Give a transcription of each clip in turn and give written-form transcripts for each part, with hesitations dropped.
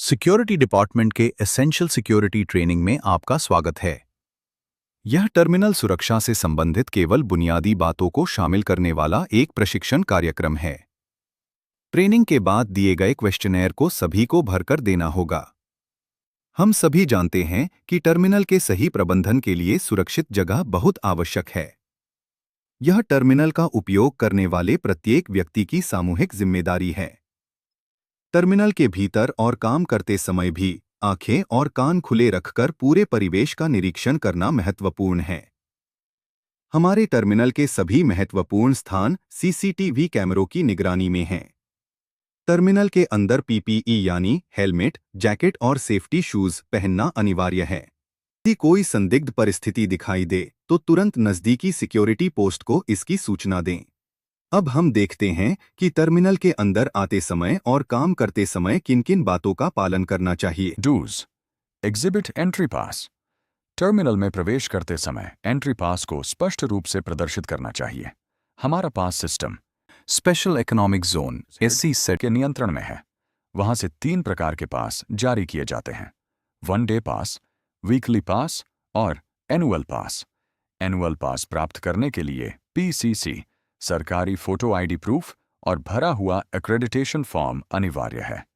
Security department के essential security training में आपका स्वागत है। यह टर्मिनल सुरक्षा से संबंधित केवल बुनियादी बातों को शामिल करने वाला एक प्रशिक्षण कार्यक्रम है। ट्रेनिंग के बाद दिए गए क्वेश्चनेयर को सभी को भरकर देना होगा। हम सभी जानते हैं कि टर्मिनल के सही प्रबंधन के लिए सुरक्षित जगह बहुत आवश्यक है। यह टर्मिनल का उपयोग करने वाले प्रत्येक व्यक्ति की सामूहिक जिम्मेदारी है। टर्मिनल के भीतर और काम करते समय भी आंखें और कान खुले रखकर पूरे परिवेश का निरीक्षण करना महत्वपूर्ण है। हमारे टर्मिनल के सभी महत्वपूर्ण स्थान सीसीटीवी कैमरों की निगरानी में हैं। टर्मिनल के अंदर पीपीई यानी हेलमेट, जैकेट और सेफ्टी शूज पहनना अनिवार्य है। यदि कोई संदिग्ध परिस्थिति दिखाई दे तो तुरंत नजदीकी सिक्योरिटी पोस्ट को इसकी सूचना दें। अब हम देखते हैं कि टर्मिनल के अंदर आते समय और काम करते समय किन-किन बातों का पालन करना चाहिए। Do's exhibit entry pass. Terminal में प्रवेश करते समय एंट्री पास को स्पष्ट रूप से प्रदर्शित करना चाहिए। हमारा pass system special economic zone एससी सेट के नियंत्रण में है। वहां से 3 प्रकार के पास जारी किए जाते हैं: 1 डे पास, वीकली पास और एनुअल पास। एनुअल पास प्राप्त करने के लिए पीसीसी, सरकारी फोटो आईडी प्रूफ और भरा हुआ एक्रेडिटेशन फॉर्म अनिवार्य है।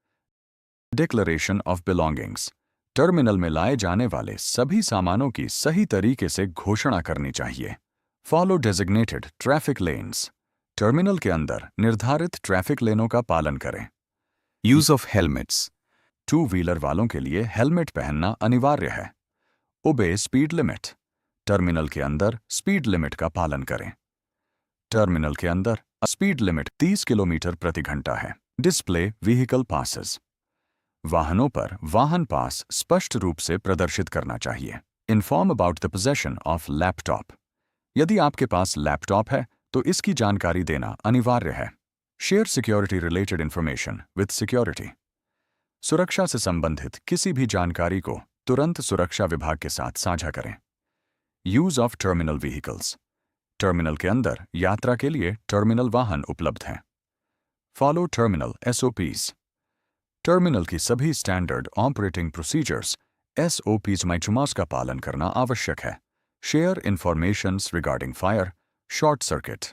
Declaration of belongings. टर्मिनल में लाए जाने वाले सभी सामानों की सही तरीके से घोषणा करनी चाहिए। Follow designated traffic lens. Terminal के अंदर निर्धारित ट्रैफिक लेनों का पालन करें। Use of helmets. 2 व्हीलर वालों के लिए हेलमेट पहनना अनिवार्य है। ओबे स्पीड लिमिट। टर्मिनल के अंदर स्पीड लिमिट का पालन करें। टर्मिनल के अंदर स्पीड लिमिट 30 किलोमीटर प्रति घंटा है। Display vehicle passes. वाहनों पर वाहन पास स्पष्ट रूप से प्रदर्शित करना चाहिए। Inform about the possession of laptop. यदि आपके पास लैपटॉप है तो इसकी जानकारी देना अनिवार्य है। Share security related information with security. सुरक्षा से संबंधित किसी भी जानकारी को तुरंत सुरक्षा विभाग के साथ साझा करें। Use of terminal vehicles. Terminal के अंदर यात्रा के लिए टर्मिनल वाहन उपलब्ध हैं। Follow terminal SOPs. टर्मिनल की सभी स्टैंडर्ड ऑपरेटिंग प्रोसीजर्स एसओपीज माइचुमास का पालन करना आवश्यक है। Share informations regarding fire, short circuit.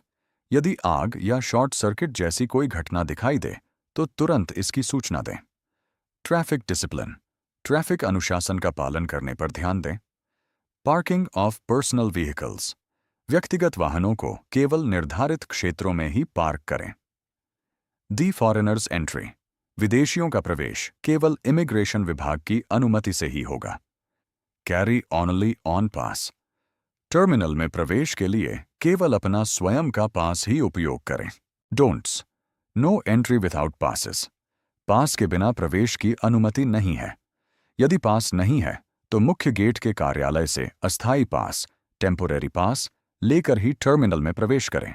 यदि आग या शॉर्ट सर्किट जैसी कोई घटना दिखाई दे तो तुरंत इसकी सूचना दें। Traffic discipline. ट्रैफिक अनुशासन का पालन करने पर ध्यान दें। Parking of personal vehicles. व्यक्तिगत वाहनों को केवल निर्धारित क्षेत्रों में ही पार्क करें। दी फॉरेनर्स एंट्री। विदेशियों का प्रवेश केवल इमिग्रेशन विभाग की अनुमति से ही होगा। Carry only on pass. Terminal में प्रवेश के लिए केवल अपना स्वयं का पास ही उपयोग करें। Don'ts. No entry without passes. Pass के बिना प्रवेश की अनुमति नहीं है। यदि पास नहीं है तो मुख्य गेट के कार्यालय से अस्थायी पास, टेम्पोरेरी पास लेकर ही टर्मिनल में प्रवेश करें।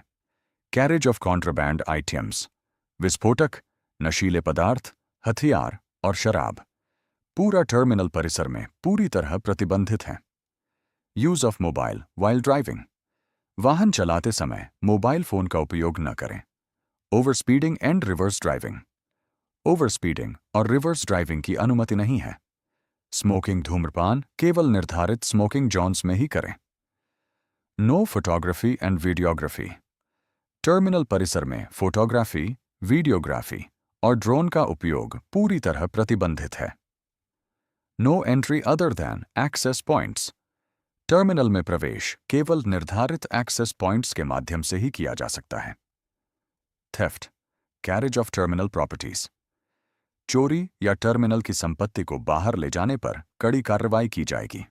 Carriage of contraband items. विस्फोटक, नशीले पदार्थ, हथियार और शराब पूरा टर्मिनल परिसर में पूरी तरह प्रतिबंधित है। Use of mobile while driving. वाहन चलाते समय मोबाइल फोन का उपयोग न करें। Over speeding and reverse driving. Over speeding और रिवर्स ड्राइविंग की अनुमति नहीं है। स्मोकिंग, धूम्रपान केवल निर्धारित स्मोकिंग जोन्स में ही करें। No photography and videography. Terminal परिसर में फोटोग्राफी, वीडियोग्राफी और ड्रोन का उपयोग पूरी तरह प्रतिबंधित है। No entry other than access points. Terminal में प्रवेश केवल निर्धारित एक्सेस पॉइंट्स के माध्यम से ही किया जा सकता है। Theft, carriage of terminal properties. चोरी या टर्मिनल की संपत्ति को बाहर ले जाने पर कड़ी कार्रवाई की जाएगी।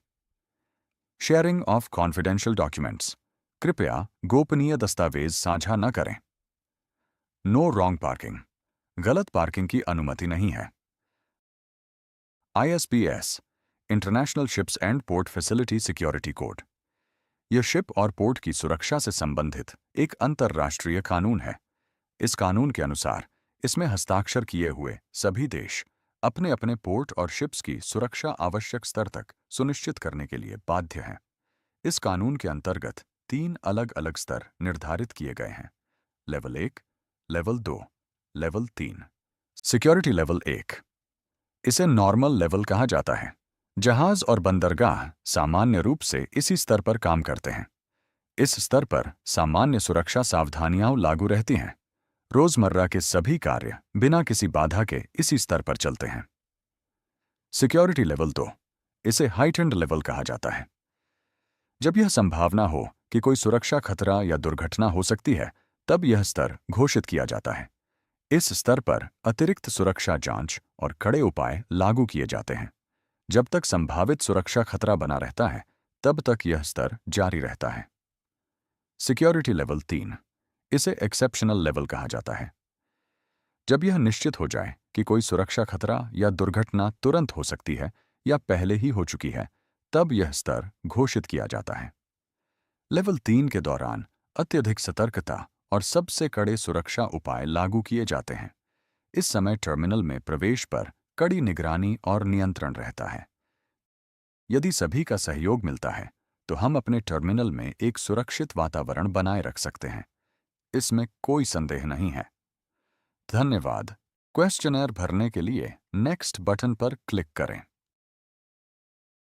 Sharing of confidential documents. कृपया गोपनीय दस्तावेज साझा न करें। No wrong parking. गलत पार्किंग की अनुमति नहीं है। ISPS, international ships and port facility security code. यह शिप और पोर्ट की सुरक्षा से संबंधित एक अंतर्राष्ट्रीय कानून है। इस कानून के अनुसार इसमें हस्ताक्षर किए हुए सभी देश अपने अपने पोर्ट और शिप्स की सुरक्षा आवश्यक स्तर तक सुनिश्चित करने के लिए बाध्य हैं। इस कानून के अंतर्गत 3 अलग-अलग स्तर निर्धारित किए गए हैं: level 1, level 2, level 3। Security level 1। इसे नॉर्मल लेवल कहा जाता है। जहाज और बंदरगाह सामान्य रूप से इसी स्तर पर काम करते हैं। इस स्तर पर सामान्य सुरक्षा सावधानियां लागू रहती हैं। रोजमर्रा के सभी कार्य बिना किसी बाधा के इसी स्तर पर चलते हैं। सिक्योरिटी लेवल 2, इसे हाइटेंड लेवल कहा जाता है। जब यह संभावना हो कि कोई सुरक्षा खतरा या दुर्घटना हो सकती है, तब यह स्तर घोषित किया जाता है। इस स्तर पर अतिरिक्त सुरक्षा जांच और कड़े उपाय लागू किए जाते हैं। जब तक संभावित सुरक्षा खतरा बना रहता है, तब तक यह स्तर जारी रहता है। सिक्योरिटी लेवल 3, इसे एक्सेप्शनल लेवल कहा जाता है। जब यह निश्चित हो जाए कि कोई सुरक्षा खतरा या दुर्घटना तुरंत हो सकती है या पहले ही हो चुकी है, तब यह स्तर घोषित किया जाता है। लेवल 3 के दौरान अत्यधिक सतर्कता और सबसे कड़े सुरक्षा उपाय लागू किए जाते हैं। इस समय टर्मिनल में प्रवेश पर कड़ी निगरानी और नियंत्रण रहता है। यदि सभी का सहयोग मिलता है, तो हम अपने टर्मिनल में एक सुरक्षित वातावरण बनाए रख सकते हैं। इसमें कोई संदेह नहीं है। धन्यवाद। क्वेश्चनर भरने के लिए नेक्स्ट बटन पर क्लिक करें।